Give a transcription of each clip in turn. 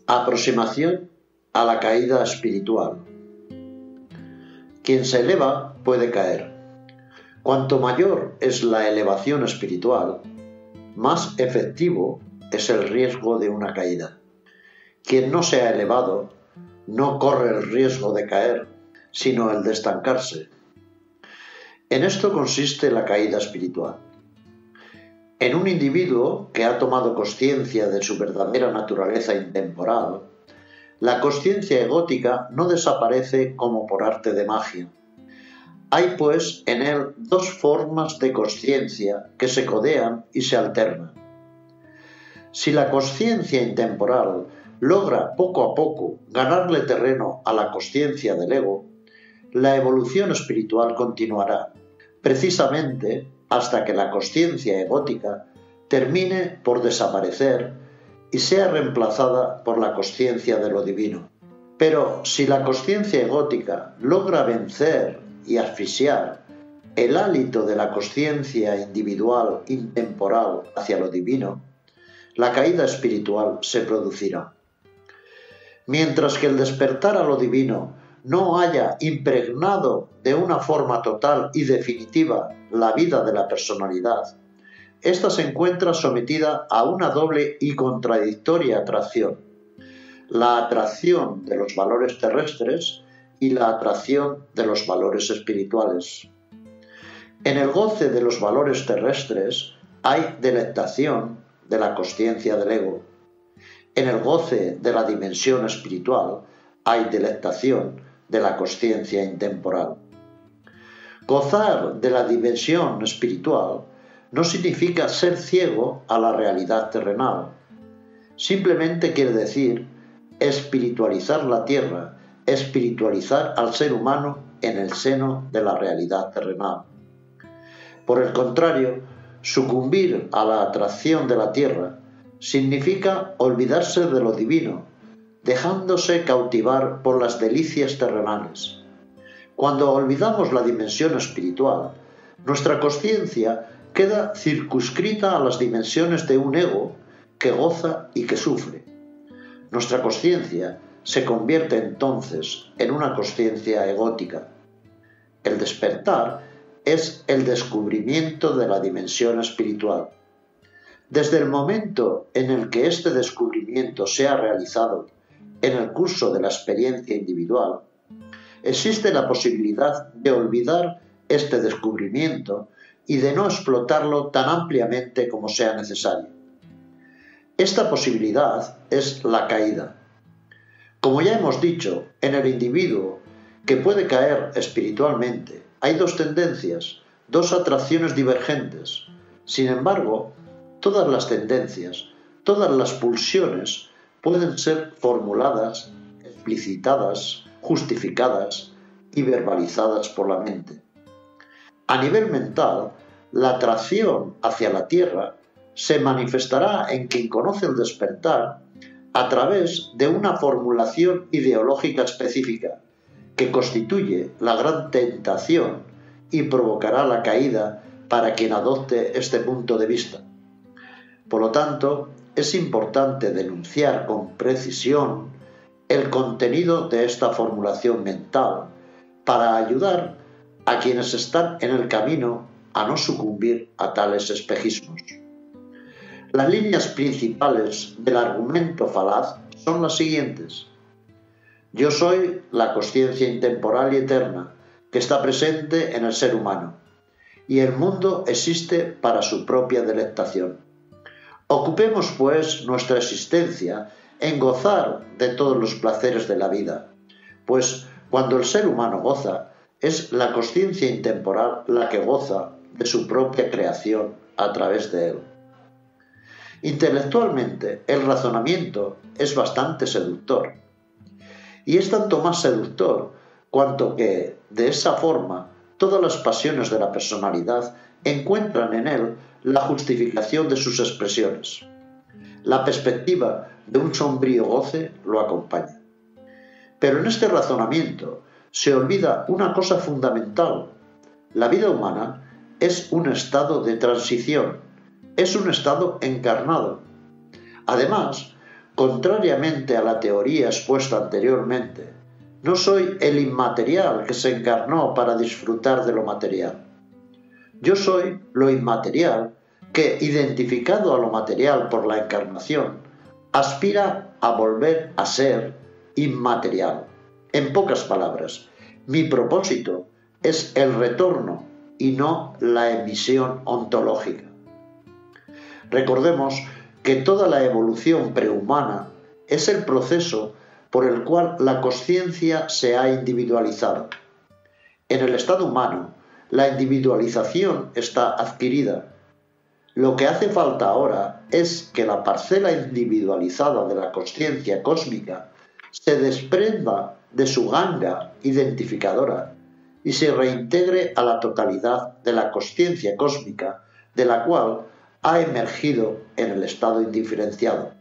Aproximación a la caída espiritual. Quien se eleva puede caer. Cuanto mayor es la elevación espiritual, más efectivo es el riesgo de una caída. Quien no se ha elevado no corre el riesgo de caer, sino el de estancarse. En esto consiste la caída espiritual. En un individuo que ha tomado conciencia de su verdadera naturaleza intemporal, la conciencia egótica no desaparece como por arte de magia. Hay pues en él dos formas de conciencia que se codean y se alternan. Si la conciencia intemporal logra poco a poco ganarle terreno a la conciencia del ego, la evolución espiritual continuará, precisamente hasta que la conciencia egótica termine por desaparecer y sea reemplazada por la conciencia de lo divino. Pero si la conciencia egótica logra vencer y asfixiar el hálito de la conciencia individual intemporal hacia lo divino, la caída espiritual se producirá. Mientras que el despertar a lo divino no haya impregnado de una forma total y definitiva la vida de la personalidad, ésta se encuentra sometida a una doble y contradictoria atracción: la atracción de los valores terrestres y la atracción de los valores espirituales. En el goce de los valores terrestres hay delectación de la conciencia del ego. En el goce de la dimensión espiritual hay delectación de la conciencia intemporal. Gozar de la dimensión espiritual no significa ser ciego a la realidad terrenal. Simplemente quiere decir espiritualizar la tierra, espiritualizar al ser humano en el seno de la realidad terrenal. Por el contrario, sucumbir a la atracción de la tierra significa olvidarse de lo divino, dejándose cautivar por las delicias terrenales. Cuando olvidamos la dimensión espiritual, nuestra conciencia queda circunscrita a las dimensiones de un ego que goza y que sufre. Nuestra conciencia se convierte entonces en una conciencia egótica. El despertar es el descubrimiento de la dimensión espiritual. Desde el momento en el que este descubrimiento sea realizado en el curso de la experiencia individual, existe la posibilidad de olvidar este descubrimiento y de no explotarlo tan ampliamente como sea necesario. Esta posibilidad es la caída. Como ya hemos dicho, en el individuo que puede caer espiritualmente hay dos tendencias, dos atracciones divergentes. Sin embargo, todas las tendencias, todas las pulsiones pueden ser formuladas, explicitadas, justificadas y verbalizadas por la mente. A nivel mental, la atracción hacia la tierra se manifestará en quien conoce el despertar a través de una formulación ideológica específica que constituye la gran tentación y provocará la caída para quien adopte este punto de vista. Por lo tanto, es importante denunciar con precisión el contenido de esta formulación mental para ayudar a quienes están en el camino a no sucumbir a tales espejismos. Las líneas principales del argumento falaz son las siguientes. Yo soy la conciencia intemporal y eterna que está presente en el ser humano, y el mundo existe para su propia delectación. Ocupemos, pues, nuestra existencia en gozar de todos los placeres de la vida, pues cuando el ser humano goza, es la conciencia intemporal la que goza de su propia creación a través de él. Intelectualmente, el razonamiento es bastante seductor, y es tanto más seductor cuanto que, de esa forma, todas las pasiones de la personalidad encuentran en él la justificación de sus expresiones. La perspectiva de un sombrío goce lo acompaña. Pero en este razonamiento se olvida una cosa fundamental. La vida humana es un estado de transición, es un estado encarnado. Además, contrariamente a la teoría expuesta anteriormente, no soy el inmaterial que se encarnó para disfrutar de lo material. Yo soy lo inmaterial que, identificado a lo material por la encarnación, aspira a volver a ser inmaterial. En pocas palabras, mi propósito es el retorno y no la emisión ontológica. Recordemos que toda la evolución prehumana es el proceso por el cual la consciencia se ha individualizado. En el estado humano, la individualización está adquirida. Lo que hace falta ahora es que la parcela individualizada de la consciencia cósmica se desprenda de su ganga identificadora y se reintegre a la totalidad de la consciencia cósmica de la cual ha emergido en el estado indiferenciado.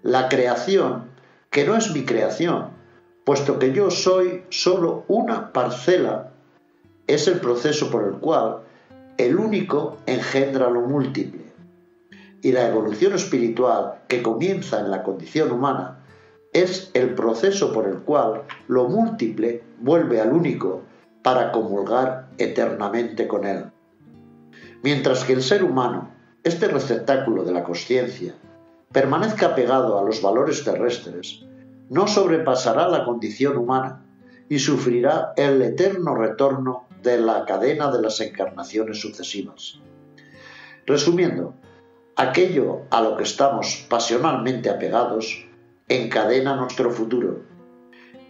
La creación, que no es mi creación, puesto que yo soy solo una parcela, es el proceso por el cual el único engendra lo múltiple. Y la evolución espiritual que comienza en la condición humana es el proceso por el cual lo múltiple vuelve al único para comulgar eternamente con él. Mientras que el ser humano, este receptáculo de la consciencia, permanezca pegado a los valores terrestres, no sobrepasará la condición humana y sufrirá el eterno retorno de la cadena de las encarnaciones sucesivas. Resumiendo, aquello a lo que estamos pasionalmente apegados encadena nuestro futuro.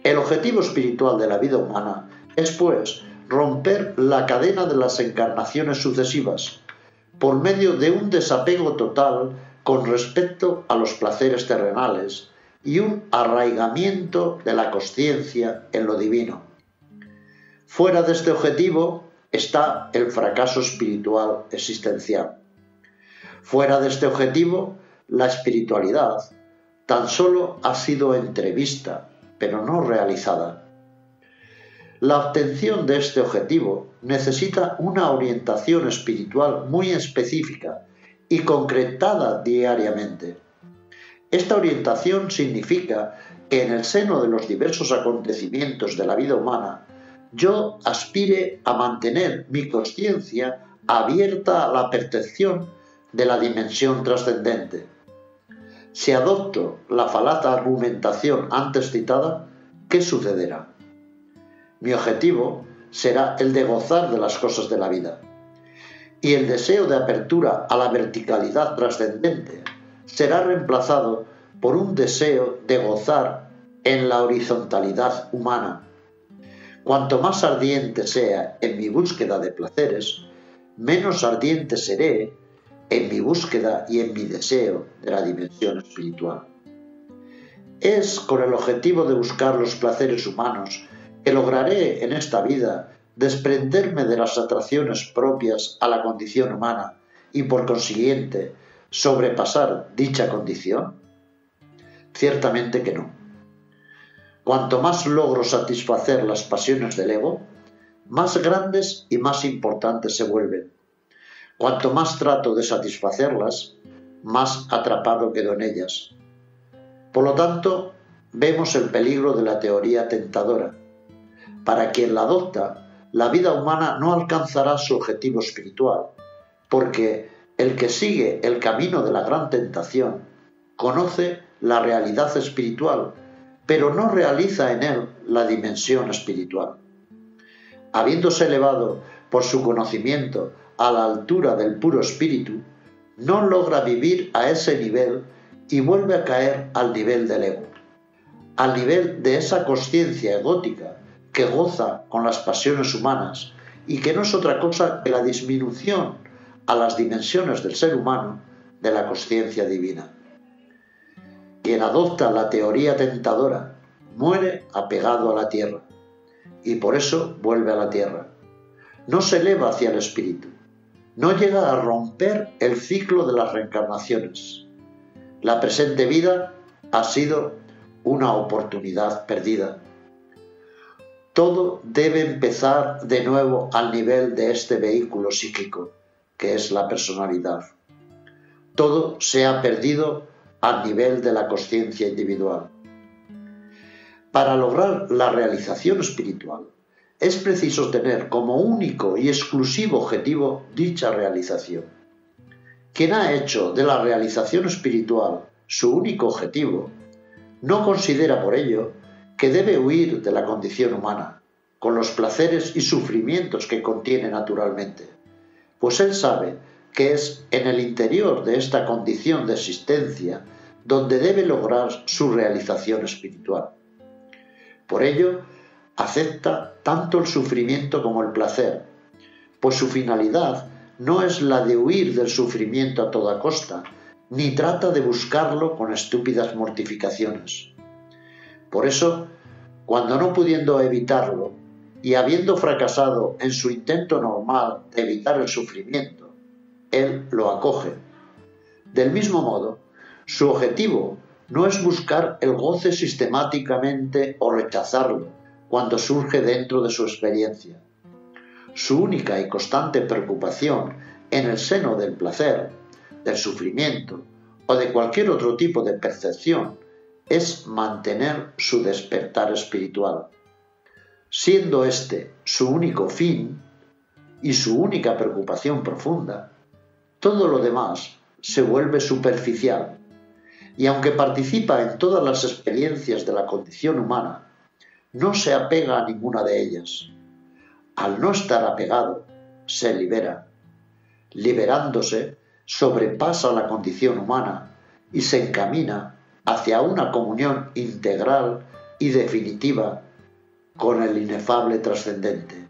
El objetivo espiritual de la vida humana es, pues, romper la cadena de las encarnaciones sucesivas por medio de un desapego total con respecto a los placeres terrenales y un arraigamiento de la consciencia en lo divino. Fuera de este objetivo está el fracaso espiritual existencial. Fuera de este objetivo, la espiritualidad tan solo ha sido entrevista, pero no realizada. La obtención de este objetivo necesita una orientación espiritual muy específica y concretada diariamente. Esta orientación significa que en el seno de los diversos acontecimientos de la vida humana, yo aspire a mantener mi consciencia abierta a la percepción de la dimensión trascendente. Si adopto la falaz argumentación antes citada, ¿qué sucederá? Mi objetivo será el de gozar de las cosas de la vida, y el deseo de apertura a la verticalidad trascendente será reemplazado por un deseo de gozar en la horizontalidad humana. Cuanto más ardiente sea en mi búsqueda de placeres, menos ardiente seré en mi búsqueda y en mi deseo de la dimensión espiritual. Es con el objetivo de buscar los placeres humanos que lograré en esta vida desprenderme de las atracciones propias a la condición humana y, por consiguiente, sobrepasar dicha condición. Ciertamente que no. Cuanto más logro satisfacer las pasiones del ego, más grandes y más importantes se vuelven. Cuanto más trato de satisfacerlas, más atrapado quedo en ellas. Por lo tanto, vemos el peligro de la teoría tentadora. Para quien la adopta, la vida humana no alcanzará su objetivo espiritual, porque el que sigue el camino de la gran tentación conoce la realidad espiritual, pero no realiza en él la dimensión espiritual. Habiéndose elevado por su conocimiento a la altura del puro espíritu, no logra vivir a ese nivel y vuelve a caer al nivel del ego, al nivel de esa consciencia egótica que goza con las pasiones humanas y que no es otra cosa que la disminución a las dimensiones del ser humano de la consciencia divina. Quien adopta la teoría tentadora muere apegado a la tierra y por eso vuelve a la tierra. No se eleva hacia el espíritu, no llega a romper el ciclo de las reencarnaciones. La presente vida ha sido una oportunidad perdida. Todo debe empezar de nuevo al nivel de este vehículo psíquico, que es la personalidad. Todo se ha perdido al nivel de la consciencia individual. Para lograr la realización espiritual, es preciso tener como único y exclusivo objetivo dicha realización. Quien ha hecho de la realización espiritual su único objetivo, no considera por ello que debe huir de la condición humana, con los placeres y sufrimientos que contiene naturalmente, pues él sabe que es en el interior de esta condición de existencia donde debe lograr su realización espiritual. Por ello, acepta tanto el sufrimiento como el placer, pues su finalidad no es la de huir del sufrimiento a toda costa, ni trata de buscarlo con estúpidas mortificaciones. Por eso, cuando no pudiendo evitarlo y habiendo fracasado en su intento normal de evitar el sufrimiento, él lo acoge. Del mismo modo, su objetivo no es buscar el goce sistemáticamente o rechazarlo cuando surge dentro de su experiencia. Su única y constante preocupación en el seno del placer, del sufrimiento o de cualquier otro tipo de percepción es mantener su despertar espiritual. Siendo este su único fin y su única preocupación profunda, todo lo demás se vuelve superficial, y aunque participa en todas las experiencias de la condición humana, no se apega a ninguna de ellas. Al no estar apegado, se libera. Liberándose, sobrepasa la condición humana y se encamina hacia una comunión integral y definitiva con el inefable trascendente.